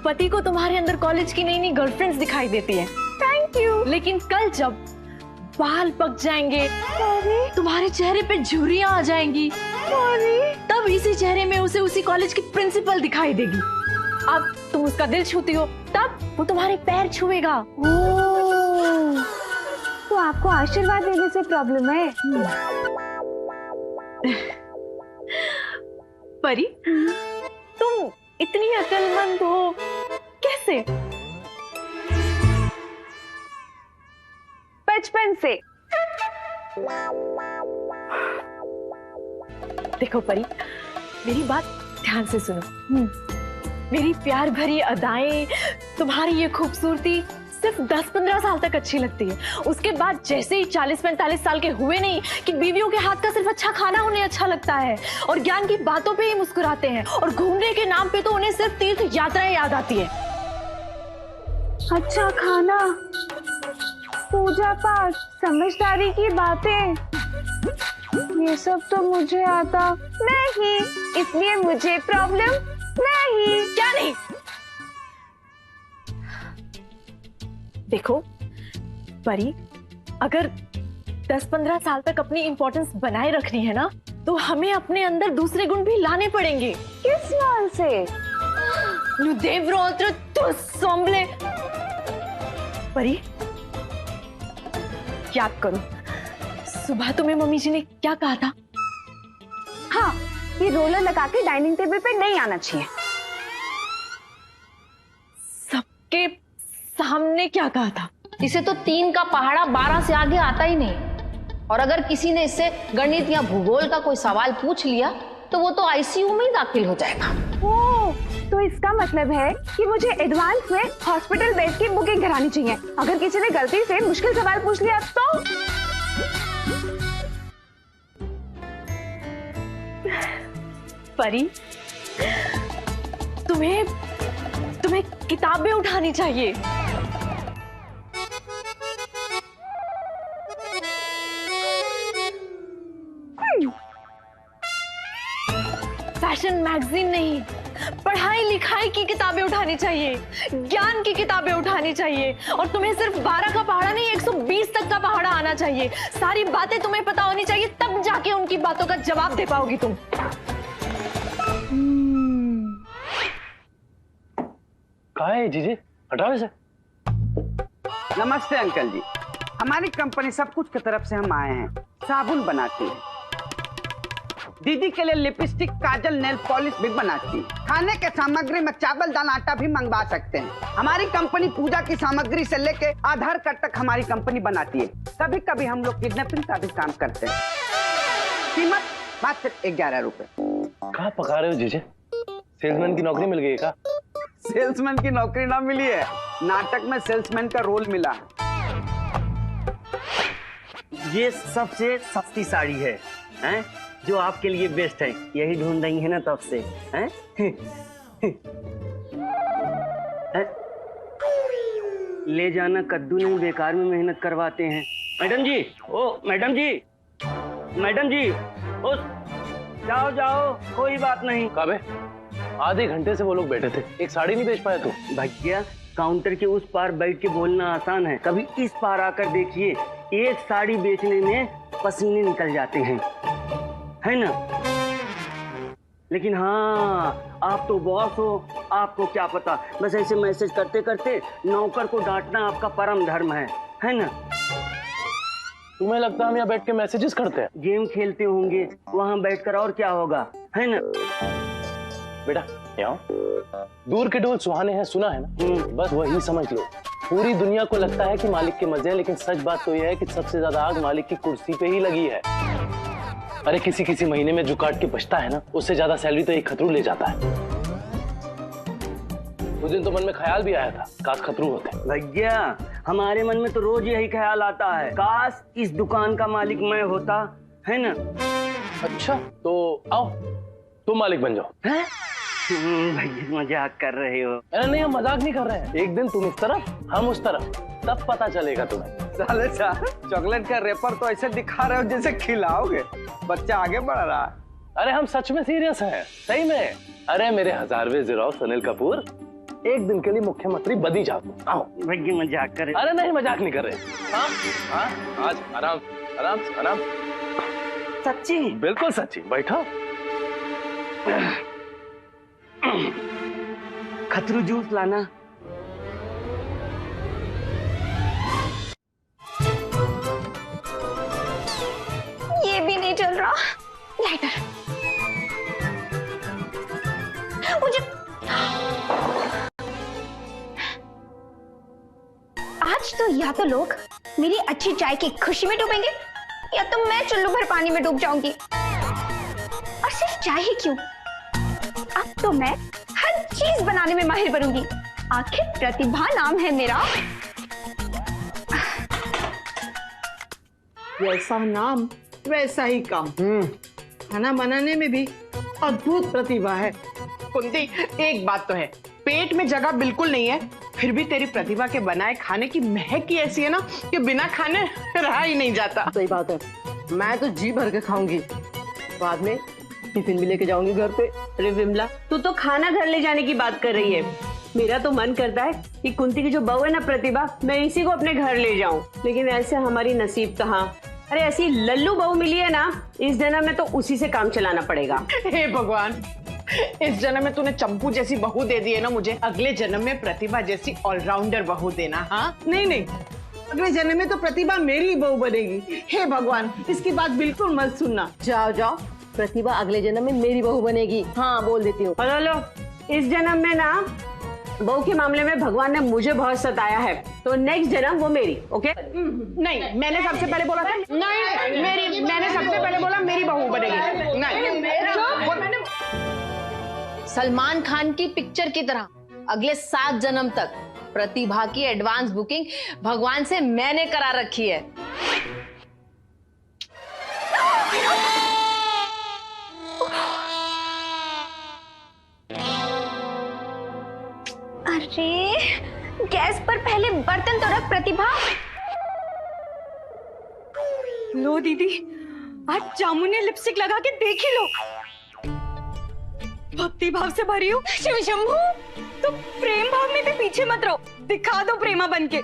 पति को तुम्हारे अंदर कॉलेज की नई नई गर्लफ्रेंड्स दिखाई देती है। Thank you. लेकिन कल जब बाल पक जाएंगे, तुम्हारे चेहरे पे झुर्रियां आ जाएंगी, तब इसी चेहरे में उसे उसी कॉलेज की प्रिंसिपल दिखाई देगी। अब तुम उसका दिल छूती हो, तब वो तुम्हारे पैर छुएगा। तो आपको आशीर्वाद देने से प्रॉब्लम है? परी, तुम इतनी अक्लमंद हो कैसे? बचपन से। देखो परी, मेरी बात ध्यान से सुनो। मेरी प्यार भरी अदाएं, तुम्हारी ये खूबसूरती सिर्फ 10-15 साल तक अच्छी लगती है। उसके बाद जैसे ही 40-45 साल के हुए नहीं कि बीवियों के हाथ का सिर्फ अच्छा खाना उन्हें अच्छा लगता है और ज्ञान की बातों पे ही मुस्कुराते हैं और घूमने के नाम पे तो उन्हें सिर्फ तीर्थ यात्राएं याद आती है। अच्छा खाना, पूजा पाठ, समझदारी की बातें, ये सब तो मुझे आता नहीं, इसलिए मुझे प्रॉब्लम नहीं। क्या नहीं? देखो परी, अगर 10-15 साल तक अपनी इंपॉर्टेंस बनाए रखनी है ना, तो हमें अपने अंदर दूसरे गुण भी लाने पड़ेंगे। किस नाम से? परी, याद करो, सुबह तुम्हें मम्मी जी ने क्या कहा था? हाँ, ये रोलर लगा के डाइनिंग टेबल पे नहीं आना चाहिए। सबके सामने क्या कहा था? इसे तो 3 का पहाड़ा 12 से आगे आता ही नहीं। और अगर किसी ने इससे गणित या भूगोल का कोई सवाल पूछ लिया तो वो तो आईसीयू में ही दाखिल हो जाएगा। ओह, तो इसका मतलब है कि मुझे एडवांस में हॉस्पिटल बेड की बुकिंग करानी चाहिए। अगर किसी ने गलती से मुश्किल सवाल पूछ लिया तो? परी, तुम्हें किताबें उठानी चाहिए। फैशन मैगजीन नहीं, पढ़ाई लिखाई की किताबें उठानी चाहिए, ज्ञान की किताबें उठानी चाहिए। और तुम्हें सिर्फ 12 का पहाड़ा नहीं, 120 तक का पहाड़ा आना चाहिए। सारी बातें तुम्हें पता होनी चाहिए, तब जाके उनकी बातों का जवाब दे पाओगी तुम। कहाँ है जीजी? हटाओ इसे। नमस्ते अंकल जी, हमारी कंपनी सब कुछ की तरफ से हम आए हैं। साबुन बनाती है, दीदी के लिए लिपस्टिक, काजल, नेल पॉलिश भी बनाती है। खाने के सामग्री में चावल, दाल, आटा भी मंगवा सकते हैं। हमारी कंपनी पूजा की सामग्री से लेके आधार कार्ड तक हमारी कंपनी बनाती है। कभी कभी हम लोग किडनैपिंग का भी काम करते हैं। कीमत मात्र 11 रुपए। कहाँ पका रहे हो जीजे? सेल्समैन की नौकरी मिल गई है क्या? सेल्समैन की नौकरी ना मिली है, नाटक में सेल्समैन का रोल मिला। ये सबसे सस्ती साड़ी है, हैं? जो आपके लिए बेस्ट है, यही ढूंढ रही है ना तब से, हैं? ले जाना कद्दू नहीं, बेकार में मेहनत करवाते हैं। मैडम जी, ओ मैडम जी, मैडम जी, ओ जाओ जाओ, कोई बात नहीं। काबे, आधे घंटे से वो लोग बैठे थे, एक साड़ी नहीं बेच पाया तू? भैया, काउंटर के उस पार बैठ के बोलना आसान है, कभी इस पार आकर देखिए, एक साड़ी बेचने में पसीने निकल जाते हैं, है ना? लेकिन हाँ, आप तो बॉस हो, आपको क्या पता। बस ऐसे मैसेज करते करते नौकर को डांटना आपका परम धर्म है ना? तुम्हें लगता है हम यहाँ बैठ के मैसेजेस करते हैं? गेम खेलते होंगे वहाँ बैठकर, और क्या होगा, है ना? बेटा यहाँ दूर के ढोल सुहाने हैं, सुना है ना? बस वही समझ लो। पूरी दुनिया को लगता है कि मालिक के मजे हैं, लेकिन सच बात तो यह है कि सबसे ज्यादा आग मालिक की कुर्सी पे ही लगी है। अरे किसी महीने में जो काट के बचता है ना, उससे ज्यादा सैलरी तो एक खतरू ले जाता है। उस दिन तो मन में ख्याल भी आया था, काश खतरू होते। भैया, हमारे मन में तो रोज यही ख्याल आता है, काश इस दुकान का मालिक मैं होता, है ना? अच्छा, तो आओ तुम मालिक बन जाओ। हैं? भैया मजाक कर रहे हो? अरे नहीं, हम मजाक नहीं कर रहे हैं। एक दिन तुम इस तरफ, हम उस तरफ, तब पता चलेगा तुम्हें। साले चॉकलेट का रेपर तो ऐसे दिखा रहे हो जैसे खिलाओगे। बच्चा आगे बढ़ रहा है। अरे हम सच में सीरियस हैं, सही में। अरे मेरे 1000वें ज़िराफ अनिल कपूर, एक दिन के लिए मुख्यमंत्री बदी जा तू। आओ। भाई मजाक करे। अरे नहीं, मजाक नहीं कर रहे। हाँ हाँ, आज आराम आराम से आराम। सच्ची? बिल्कुल सच्ची। बैठो। खतरू जूस लाना। ये भी नहीं चल रहा। लाइटर मुझे आज तो या तो लोग मेरी अच्छी चाय की खुशी में डूबेंगे या तो मैं चुल्लू भर पानी में डूब जाऊंगी। और सिर्फ चाय ही क्यों, अब तो मैं हर चीज बनाने में माहिर बनूंगी। आखिर प्रतिभा नाम है मेरा। वैसा नाम वैसा ही काम। खाना बनाने में भी अद्भुत प्रतिभा है। कुंती, एक बात तो है, पेट में जगह बिल्कुल नहीं है, फिर भी तेरी प्रतिभा के बनाए खाने की महक ही ऐसी है ना कि बिना खाने रहा ही नहीं जाता। सही बात है, मैं तो जी भर के खाऊंगी, बाद में टिफिन भी लेके जाऊंगी घर पे। अरे विमला, तू तो खाना घर ले जाने की बात कर रही है। मेरा तो मन करता है कि कुंती की जो बहू है ना प्रतिभा, मैं इसी को अपने घर ले जाऊं, लेकिन ऐसे हमारी नसीब कहाँ। अरे ऐसी लल्लू बहू मिली है ना, इस जन्म में तो उसी से काम चलाना पड़ेगा। हे भगवान, इस जन्म में तूने चंपू जैसी बहू दे दी है ना मुझे, अगले जन्म में प्रतिभा जैसी ऑलराउंडर बहू देना। हाँ नहीं नहीं, अगले जन्म में तो प्रतिभा मेरी बहू बनेगी। हे भगवान, इसकी बात बिल्कुल मत सुनना। जाओ जाओ, प्रतिभा अगले जन्म में मेरी बहू बनेगी। हाँ बोल देती हूँ। हेलो, इस जन्म में ना बहू के मामले में भगवान ने मुझे बहुत सताया है, तो नेक्स्ट जन्म वो मेरी। ओके? नहीं, मैंने सबसे पहले बोला था नहीं, मैंने सबसे पहले बोला मेरी बहू बनेगी। नहीं, सलमान खान की पिक्चर की तरह अगले 7 जन्म तक प्रतिभा की एडवांस बुकिंग भगवान से मैंने करा रखी है। अरे गैस पर पहले बर्तन तो रख प्रतिभा। लो दीदी, आज जामुन ने लिपस्टिक लगा के देख ही लो। भक्ति भाव से भरी हूँ। शिव शंभू, तो प्रेम भाव में भी पीछे मत रहो, दिखा दो प्रेमा बनके।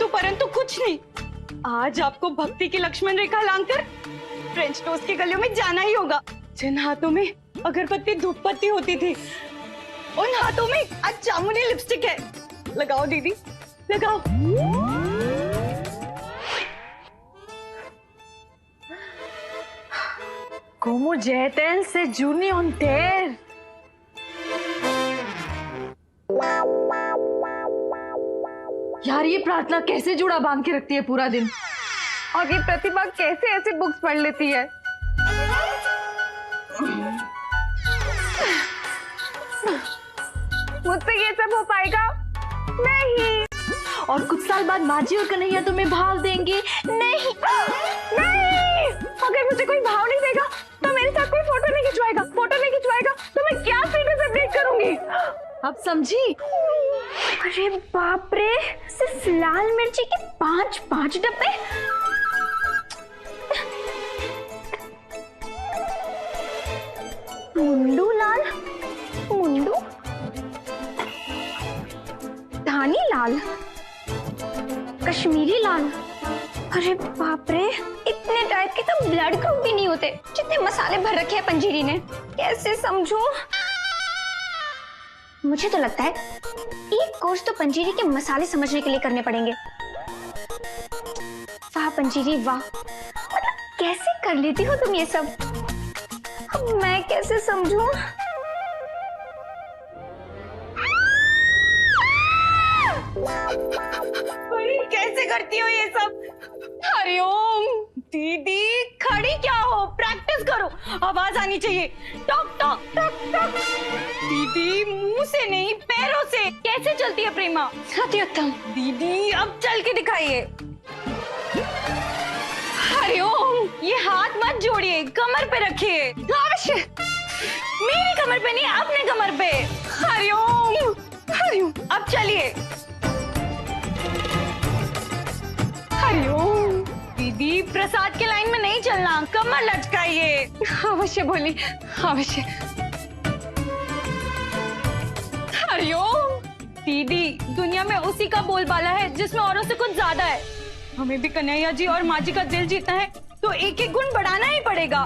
परंतु कुछ नहीं, आज आपको भक्ति की लक्ष्मण रेखा लांघकर फ्रेंच टोस्ट की गलियों में जाना ही होगा। जिन हाथों में अगरबत्ती धूप बत्ती होती थी, उन हाथों में आज जामुनी लिपस्टिक है। लगाओ दीदी, लगाओ। Como Jeten se Junior. यार ये प्रार्थना कैसे जुड़ा बांध के रखती है पूरा दिन, और ये प्रतिभा कैसे ऐसे बुक्स पढ़ लेती है। मुझसे ये सब हो पाएगा नहीं। और कुछ साल बाद माजी और कन्हैया तुम्हें भाव देंगे। नहीं नहीं, अगर मुझे कोई भाव नहीं देगा तो मेरे साथ कोई फोटो नहीं खिंचवाएगा, तो मैं क्या स्टेटस अपडेट करूंगी। अब समझी? अरे बाप रे, सिर्फ लाल मिर्ची के 5 डब्बे। मुंडू लाल, मुंडू धानी लाल, कश्मीरी लाल। अरे बाप रे, इतने टाइप के तो ब्लड ग्रुप भी नहीं होते जितने मसाले भर रखे हैं पंजीरी ने। कैसे समझूं? मुझे तो लगता है एक कोर्स तो पंजीरी के मसाले समझने के लिए करने पड़ेंगे। वाह पंजीरी वाह, मतलब कैसे कर लेती हो तुम ये सब, अब मैं कैसे समझूं? कैसे करती हो ये सब? हरिओम दीदी, खड़ी क्या हो, प्रैक्टिस करो, आवाज आनी चाहिए। Talk talk talk talk. दीदी मुंह से नहीं पैरों से। कैसे चलती है प्रेमा? सत्योत्तम। दीदी अब चल के दिखाइए। हरिओम, ये हाथ मत जोड़िए, कमर पे रखिए। अवश्य, मेरी कमर पे नहीं, अपने कमर पे। हरिओम हरिओम, अब चलिए। हरिओम दीदी, प्रसाद के लाइन में नहीं चलना, कमर लचकाइए। अवश्य बोली, अवश्य। हरिओम। दीदी, दुनिया में उसी का बोलबाला है जिसमें औरों से कुछ ज्यादा है। हमें भी कन्हैया जी और माँ जी का दिल जीतना है तो एक एक गुण बढ़ाना ही पड़ेगा।